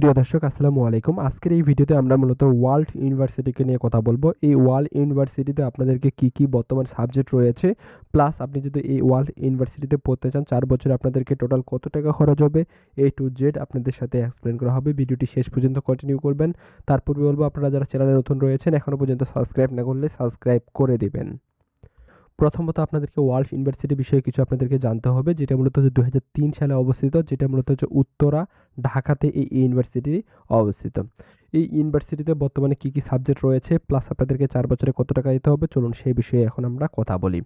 প্রিয় দর্শক আসসালামু আলাইকুম। আজকের এই ভিডিওতে আমরা মূলত ওয়ার্ল্ড ইউনিভার্সিটিকে নিয়ে কথা বলবো। এই ওয়ার্ল্ড ইউনিভার্সিটিতে আপনাদেরকে কি বর্তমান সাবজেক্ট রয়েছে, প্লাস আপনি যদি এই ওয়ার্ল্ড ইউনিভার্সিটিতে পড়তে চান 4 বছরে আপনাদেরকে টোটাল কত টাকা খরচ হবে, A to Z আপনাদের সাথে এক্সপ্লেইন করা হবে। ভিডিওটি শেষ পর্যন্ত কন্টিনিউ করবেন। তার পূর্বে বলবো, আপনারা যারা চ্যানেলে নতুন রয়েছেন এখনো পর্যন্ত সাবস্ক্রাইব না করলে সাবস্ক্রাইব করে দিবেন। প্রথমত আপনাদেরকে ওয়ার্ল্ড ইউনিভার্সিটি বিষয়ে কিছু আপনাদেরকে জানতে হবে, যেটা মূলত 2003 সালে অবস্থিত, যেটা মূলত হচ্ছে উত্তরা ঢাকাতে এই ইউনিভার্সিটি অবস্থিত। এই ইউনিভার্সিটিতে বর্তমানে কি সাবজেক্ট রয়েছে, প্লাস আপনাদেরকে 4 বছরে কত টাকা দিতে হবে, চলুন সেই বিষয়ে এখন আমরা কথা বলি।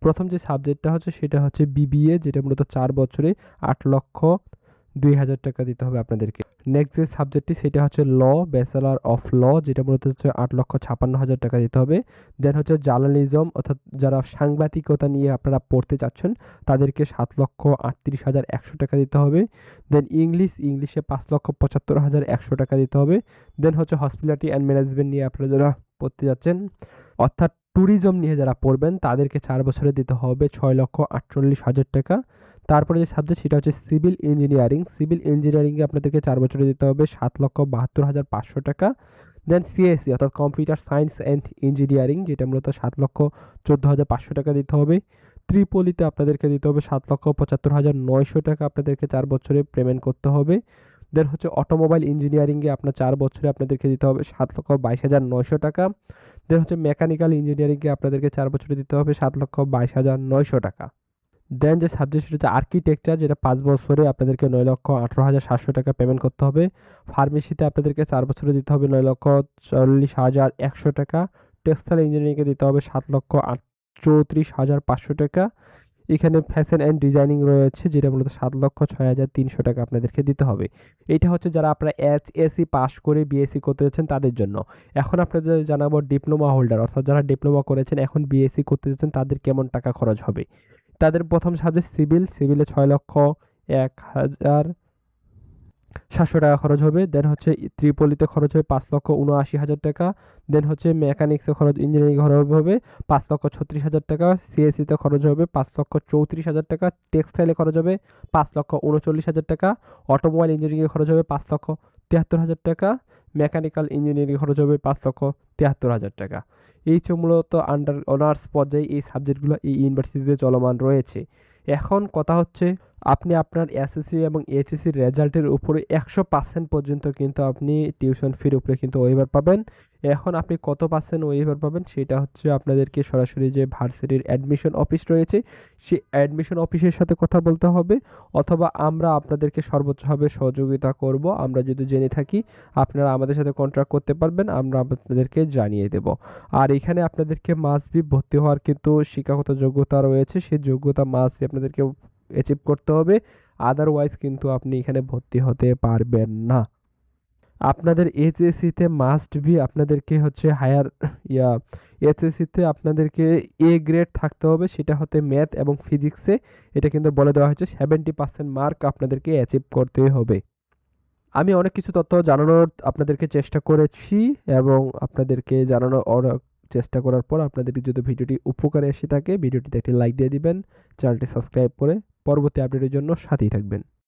প্রথম যে সাবজেক্টটা হচ্ছে সেটা হচ্ছে বিবিএ, যেটা মূলত 4 বছরে 8,02,000 টাকা দিতে হবে আপনাদেরকে। নেক্সট যে সাবজেক্টটি সেটা হচ্ছে ল, ব্যাচেলর অফ ল, যেটা মূলত হচ্ছে 8,56,000 টাকা দিতে হবে। দেন হচ্ছে জার্নালিজম, অর্থাৎ যারা সাংবাদিকতা নিয়ে আপনারা পড়তে চাচ্ছেন তাদেরকে 7,38,100 টাকা দিতে হবে। দেন ইংলিশে 5,75,100 টাকা দিতে হবে। দেন হচ্ছে হসপিটালিটি অ্যান্ড ম্যানেজমেন্ট নিয়ে আপনারা যারা পড়তে যাচ্ছেন, অর্থাৎ ট্যুরিজম নিয়ে যারা পড়বেন তাদেরকে 4 বছরে দিতে হবে 6,48,000 টাকা। তারপরে যে সাবজেক্ট সেটা হচ্ছে সিভিল ইঞ্জিনিয়ারিং। সিভিল ইঞ্জিনিয়ারিংয়ে আপনাদেরকে 4 বছরে দিতে হবে 7,72,500 টাকা। দেন সিএসসি অর্থাৎ কম্পিউটার সায়েন্স অ্যান্ড ইঞ্জিনিয়ারিং, যেটা মূলত 7,14,500 টাকা দিতে হবে। ত্রিপলিতে আপনাদেরকে দিতে হবে 7,75,900 টাকা, আপনাদেরকে 4 বছরে পেমেন্ট করতে হবে। দেন হচ্ছে অটোমোবাইল ইঞ্জিনিয়ারিংয়ে আপনার 4 বছরে আপনাদেরকে দিতে হবে 7,22,900 টাকা। দেন হচ্ছে মেকানিক্যাল ইঞ্জিনিয়ারিংয়ে আপনাদেরকে 4 বছরে দিতে হবে 7,22,900 টাকা। দেন যে সাবজেক্ট সেটা হচ্ছে আর্কিটেকচার, যেটা 5 বছরে আপনাদেরকে 9,18,700 টাকা পেমেন্ট করতে হবে। ফার্মেসিতে আপনাদেরকে 4 বছরে দিতে হবে 9,40,100 টাকা। টেক্সটাইল ইঞ্জিনিয়ারিংয়ে দিতে হবে 7,34,500 টাকা। এখানে ফ্যাশন অ্যান্ড ডিজাইনিং রয়েছে, যেটা মূলত 7,06,300 টাকা আপনাদেরকে দিতে হবে। এইটা হচ্ছে যারা আপনারা এইচএসসি পাস করে বিএসসি করতে যাচ্ছেন তাদের জন্য। এখন আপনাদের জানাবো ডিপ্লোমা হোল্ডার, অর্থাৎ যারা ডিপ্লোমা করেছেন এখন বিএসসি করতে যাচ্ছেন তাদের কেমন টাকা খরচ হবে। তাদের প্রথম সাবজেক্ট সিভিলে 6,01,700 টাকা খরচ হবে। দেন হচ্ছে ত্রিপলিতে খরচ হবে 5,79,000 টাকা। দেন হচ্ছে মেকানিক্সে খরচ, ইঞ্জিনিয়ারিং খরচ হবে 5,36,000 টাকা। সিএসসিতে খরচ হবে 5,34,000 টাকা। টেক্সটাইলে খরচ হবে 5,39,000 টাকা। অটোমোবাইল ইঞ্জিনিয়ারিংয়ে খরচ হবে 5,73,000 টাকা। মেকানিক্যাল ইঞ্জিনিয়ারিং খরচ হবে 5,73,000 টাকা। এই হচ্ছে মূলত আন্ডার অনার্স পর্যায়ে এই সাবজেক্টগুলো এই ইউনিভার্সিটিতে চলমান রয়েছে। এখন কথা হচ্ছে, আপনি আপনার এসএসসি এবং এইচএসসির রেজাল্টের উপরে 100% পর্যন্ত কিন্তু আপনি টিউশন ফির উপরে কিন্তু ওয়েভার পাবেন। এখন আপনি কত পার্সেন্ট ওয়েভার পাবেন সেটা হচ্ছে আপনাদেরকে সরাসরি যে ভার্সিটির অ্যাডমিশন অফিস রয়েছে সেই অ্যাডমিশন অফিসের সাথে কথা বলতে হবে, অথবা আমরা আপনাদেরকে সর্বোচ্চভাবে সহযোগিতা করব। আমরা যদি জেনে থাকি আপনারা আমাদের সাথে কন্ট্যাক্ট করতে পারবেন, আমরা আপনাদেরকে জানিয়ে দেব। আর এখানে আপনাদেরকে মাস্ট বি ভর্তি হওয়ার কিন্তু শিক্ষাগত যোগ্যতা রয়েছে, সেই যোগ্যতা মাস্ট বি আপনাদেরকে অ্যাচিভ করতে হবে, আদারওয়াইজ কিন্তু আপনি এখানে ভর্তি হতে পারবেন না। আপনাদের এইচএসসিতে মাস্ট বি আপনাদেরকে হচ্ছে হায়ার ইয়া এইচএসসিতে আপনাদেরকে এ গ্রেড থাকতে হবে, সেটা হতে ম্যাথ এবং ফিজিক্সে। এটা কিন্তু বলে দেওয়া হয়েছে 70% মার্ক আপনাদেরকে অ্যাচিভ করতে হবে। আমি অনেক কিছু তথ্য জানানোর আপনাদেরকে চেষ্টা করেছি, এবং আপনাদেরকে জানানোর চেষ্টা করার পর আপনাদের যদি ভিডিওটি উপকারে এসে থাকে ভিডিওটিতে একটি লাইক দিয়ে দিবেন, চ্যানেলটি সাবস্ক্রাইব করে পরবর্তী আপডেটের জন্য সাথেই থাকবেন।